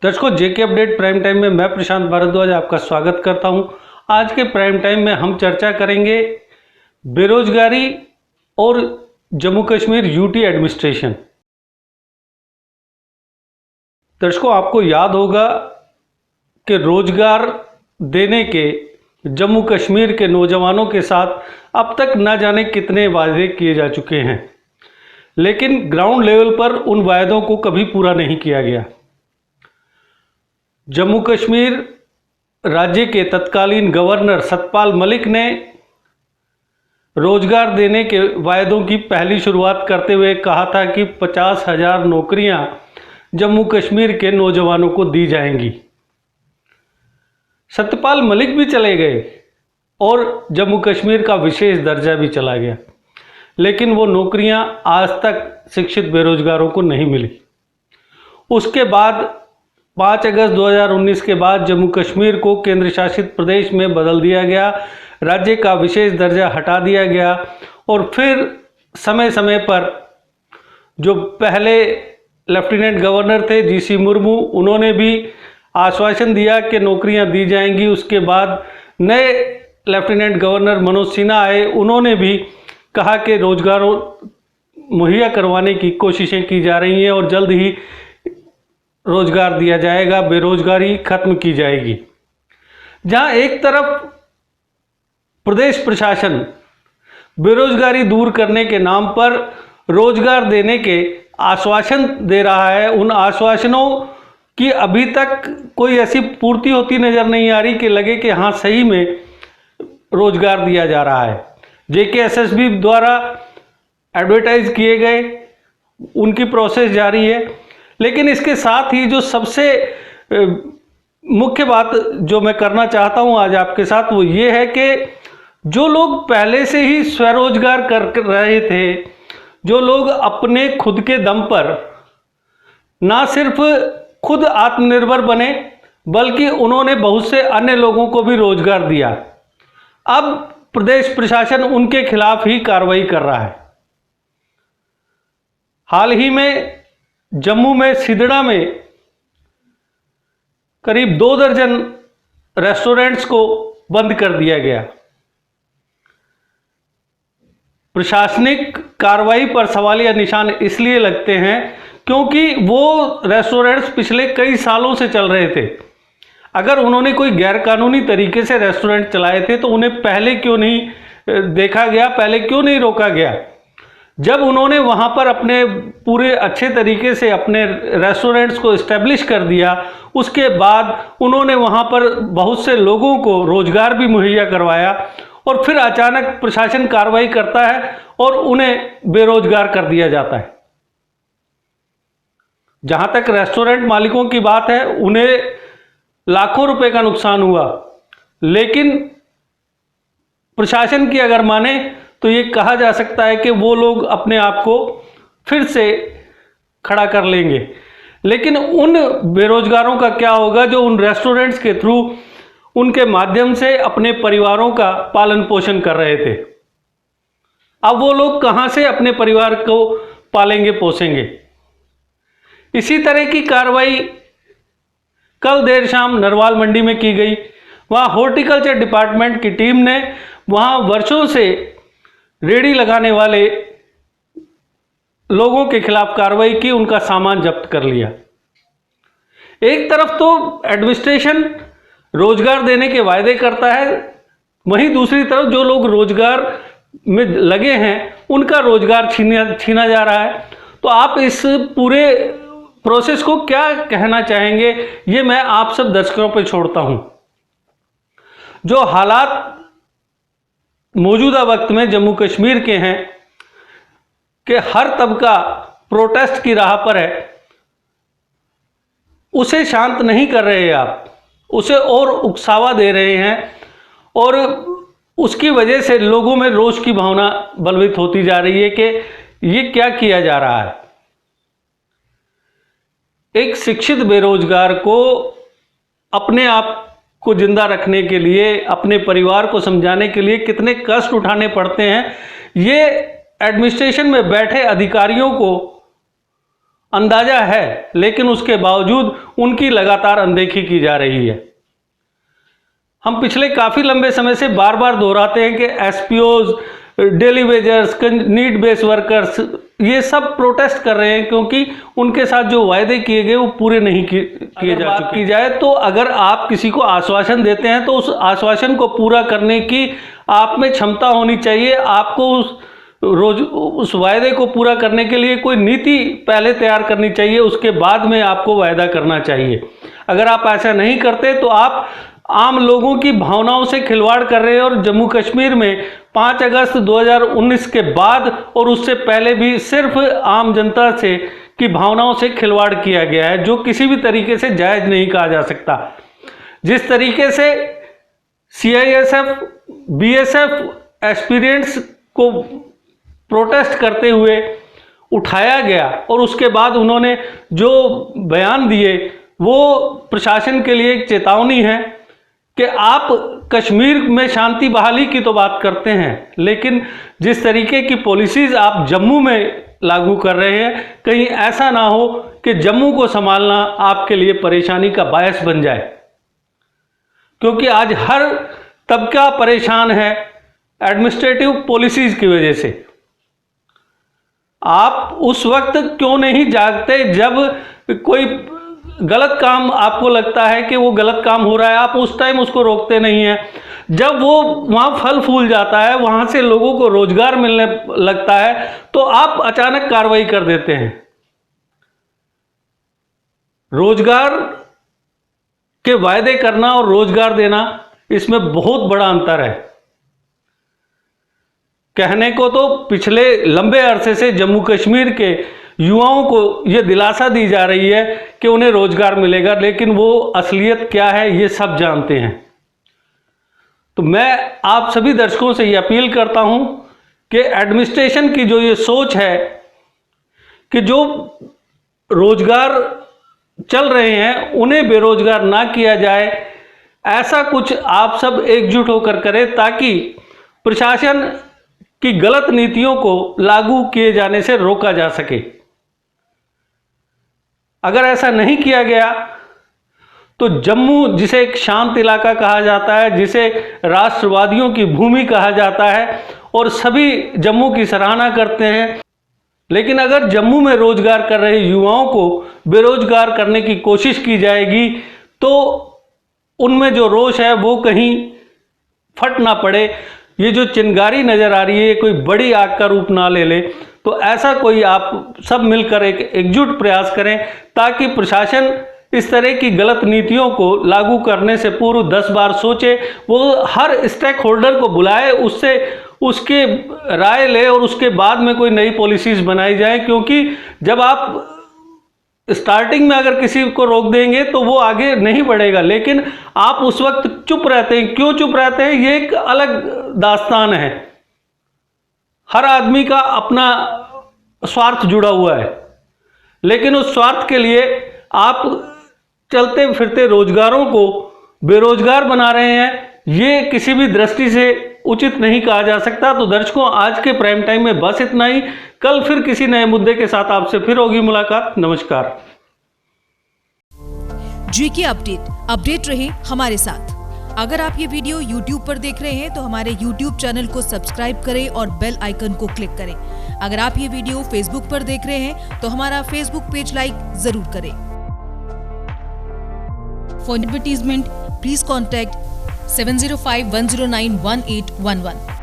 दर्शकों, जेके update prime time में मैं प्रशांत भारद्वाज आपका स्वागत करता हूं। आज के प्राइम टाइम में हम चर्चा करेंगे बेरोजगारी और जम्मू कश्मीर यूटी एडमिनिस्ट्रेशन। दर्शकों, आपको याद होगा कि रोजगार देने के जम्मू कश्मीर के नौजवानों के साथ अब तक न जाने कितने वादे किए जा चुके हैं, लेकिन ग्राउंड लेवल पर उन वायदों को कभी पूरा नहीं किया गया। जम्मू कश्मीर राज्य के तत्कालीन गवर्नर सतपाल मलिक ने रोजगार देने के वायदों की पहली शुरुआत करते हुए कहा था कि 50,000 नौकरियां जम्मू कश्मीर के नौजवानों को दी जाएंगी। सतपाल मलिक भी चले गए और जम्मू कश्मीर का विशेष दर्जा भी चला गया, लेकिन वो नौकरियां आज तक शिक्षित बेरोजगारों को नहीं मिली। उसके बाद 5 अगस्त 2019 के बाद जम्मू कश्मीर को केंद्र शासित प्रदेश में बदल दिया गया, राज्य का विशेष दर्जा हटा दिया गया और फिर समय समय पर जो पहले लेफ्टिनेंट गवर्नर थे जीसी मुर्मू, उन्होंने भी आश्वासन दिया कि नौकरियां दी जाएंगी। उसके बाद नए लेफ्टिनेंट गवर्नर मनोज सिन्हा आए, उन्होंने भी कहा कि रोजगार मुहैया करवाने की कोशिशें की जा रही हैं और जल्द ही रोजगार दिया जाएगा, बेरोजगारी खत्म की जाएगी। जहां एक तरफ प्रदेश प्रशासन बेरोजगारी दूर करने के नाम पर रोजगार देने के आश्वासन दे रहा है, उन आश्वासनों की अभी तक कोई ऐसी पूर्ति होती नजर नहीं आ रही कि लगे कि हाँ सही में रोजगार दिया जा रहा है। जेकेएसएसबी द्वारा एडवर्टाइज किए गए, उनकी प्रोसेस जारी है, लेकिन इसके साथ ही जो सबसे मुख्य बात जो मैं करना चाहता हूं आज आपके साथ वो ये है कि जो लोग पहले से ही स्वरोजगार कर रहे थे, जो लोग अपने खुद के दम पर ना सिर्फ खुद आत्मनिर्भर बने बल्कि उन्होंने बहुत से अन्य लोगों को भी रोजगार दिया, अब प्रदेश प्रशासन उनके खिलाफ ही कार्रवाई कर रहा है। हाल ही में जम्मू में सिदड़ा में करीब 2 दर्जन रेस्टोरेंट्स को बंद कर दिया गया। प्रशासनिक कार्रवाई पर सवालिया निशान इसलिए लगते हैं क्योंकि वो रेस्टोरेंट्स पिछले कई सालों से चल रहे थे। अगर उन्होंने कोई गैरकानूनी तरीके से रेस्टोरेंट चलाए थे तो उन्हें पहले क्यों नहीं देखा गया, पहले क्यों नहीं रोका गया? जब उन्होंने वहाँ पर अपने पूरे अच्छे तरीके से अपने रेस्टोरेंट्स को इस्टेब्लिश कर दिया, उसके बाद उन्होंने वहाँ पर बहुत से लोगों को रोजगार भी मुहैया करवाया और फिर अचानक प्रशासन कार्रवाई करता है और उन्हें बेरोजगार कर दिया जाता है। जहाँ तक रेस्टोरेंट मालिकों की बात है, उन्हें लाखों रुपए का नुकसान हुआ, लेकिन प्रशासन की अगर माने तो ये कहा जा सकता है कि वो लोग अपने आप को फिर से खड़ा कर लेंगे। लेकिन उन बेरोजगारों का क्या होगा जो उन रेस्टोरेंट्स के थ्रू उनके माध्यम से अपने परिवारों का पालन पोषण कर रहे थे? अब वो लोग कहां से अपने परिवार को पालेंगे पोसेंगे? इसी तरह की कार्रवाई कल देर शाम नरवाल मंडी में की गई। वहां हॉर्टिकल्चर डिपार्टमेंट की टीम ने वहां वर्षों से रेडी लगाने वाले लोगों के खिलाफ कार्रवाई की, उनका सामान जब्त कर लिया। एक तरफ तो एडमिनिस्ट्रेशन रोजगार देने के वायदे करता है, वहीं दूसरी तरफ जो लोग रोजगार में लगे हैं उनका रोजगार छीना जा रहा है। तो आप इस पूरे प्रोसेस को क्या कहना चाहेंगे, ये मैं आप सब दर्शकों पर छोड़ता हूं। जो हालात मौजूदा वक्त में जम्मू कश्मीर के हैं कि हर तबका प्रोटेस्ट की राह पर है, उसे शांत नहीं कर रहे आप, उसे और उकसावा दे रहे हैं और उसकी वजह से लोगों में रोष की भावना बलवित होती जा रही है कि ये क्या किया जा रहा है। एक शिक्षित बेरोजगार को अपने आप को जिंदा रखने के लिए, अपने परिवार को समझाने के लिए कितने कष्ट उठाने पड़ते हैं, ये एडमिनिस्ट्रेशन में बैठे अधिकारियों को अंदाजा है, लेकिन उसके बावजूद उनकी लगातार अनदेखी की जा रही है। हम पिछले काफ़ी लंबे समय से बार बार दोहराते हैं कि SPOs, daily wagers, need based workers ये सब प्रोटेस्ट कर रहे हैं क्योंकि उनके साथ जो वायदे किए गए वो पूरे नहीं किए जा चुके। की जाए तो अगर आप किसी को आश्वासन देते हैं तो उस आश्वासन को पूरा करने की आप में क्षमता होनी चाहिए। आपको उस वायदे को पूरा करने के लिए कोई नीति पहले तैयार करनी चाहिए, उसके बाद में आपको वायदा करना चाहिए। अगर आप ऐसा नहीं करते तो आप आम लोगों की भावनाओं से खिलवाड़ कर रहे हैं। और जम्मू कश्मीर में 5 अगस्त 2019 के बाद और उससे पहले भी सिर्फ आम जनता से की भावनाओं से खिलवाड़ किया गया है, जो किसी भी तरीके से जायज़ नहीं कहा जा सकता। जिस तरीके से CISF, BSF एस्पिरेंट्स को प्रोटेस्ट करते हुए उठाया गया और उसके बाद उन्होंने जो बयान दिए वो प्रशासन के लिए एक चेतावनी है कि आप कश्मीर में शांति बहाली की तो बात करते हैं, लेकिन जिस तरीके की पॉलिसीज़ आप जम्मू में लागू कर रहे हैं, कहीं ऐसा ना हो कि जम्मू को संभालना आपके लिए परेशानी का बायस बन जाए। क्योंकि आज हर तबका परेशान है एडमिनिस्ट्रेटिव पॉलिसीज़ की वजह से। आप उस वक्त क्यों नहीं जागते जब कोई गलत काम आपको लगता है कि वो गलत काम हो रहा है, आप उस टाइम उसको रोकते नहीं हैं। जब वो वहाँ फल फूल जाता है, वहाँ से लोगों को रोजगार मिलने लगता है, तो आप अचानक कार्रवाई कर देते हैं। रोजगार के वायदे करना और रोजगार देना, इसमें बहुत बड़ा अंतर है। कहने को तो पिछले लंबे अरसे से जम्मू कश्मीर के युवाओं को यह दिलासा दी जा रही है कि उन्हें रोजगार मिलेगा, लेकिन वो असलियत क्या है ये सब जानते हैं। तो मैं आप सभी दर्शकों से ये अपील करता हूं कि एडमिनिस्ट्रेशन की जो ये सोच है कि जो रोजगार चल रहे हैं उन्हें बेरोजगार ना किया जाए, ऐसा कुछ आप सब एकजुट होकर करें ताकि प्रशासन की गलत नीतियों को लागू किए जाने से रोका जा सके। अगर ऐसा नहीं किया गया तो जम्मू, जिसे एक शांत इलाका कहा जाता है, जिसे राष्ट्रवादियों की भूमि कहा जाता है और सभी जम्मू की सराहना करते हैं, लेकिन अगर जम्मू में रोजगार कर रहे युवाओं को बेरोजगार करने की कोशिश की जाएगी तो उनमें जो रोष है वो कहीं फट ना पड़े, ये जो चिंगारी नजर आ रही है ये कोई बड़ी आग का रूप ना ले ले। तो ऐसा कोई आप सब मिलकर एक एकजुट प्रयास करें ताकि प्रशासन इस तरह की गलत नीतियों को लागू करने से पूर्व 10 बार सोचे, वो हर स्टेक होल्डर को बुलाए, उससे उसके राय ले और उसके बाद में कोई नई पॉलिसीज बनाई जाए। क्योंकि जब आप स्टार्टिंग में अगर किसी को रोक देंगे तो वो आगे नहीं बढ़ेगा, लेकिन आप उस वक्त चुप रहते हैं। क्यों चुप रहते हैं ये एक अलग दास्तान है। हर आदमी का अपना स्वार्थ जुड़ा हुआ है, लेकिन उस स्वार्थ के लिए आप चलते फिरते रोजगारों को बेरोजगार बना रहे हैं, ये किसी भी दृष्टि से उचित नहीं कहा जा सकता। तो दर्शकों, आज के प्राइम टाइम में बस इतना ही। कल फिर किसी नए मुद्दे के साथ आपसे फिर होगी मुलाकात। नमस्कार। जीके अपडेट रहे हमारे साथ। अगर आप ये वीडियो YouTube पर देख रहे हैं तो हमारे YouTube चैनल को सब्सक्राइब करें और बेल आइकन को क्लिक करें। अगर आप ये वीडियो Facebook पर देख रहे हैं तो हमारा Facebook पेज लाइक जरूर करें। For advertisement please contact 7051091811।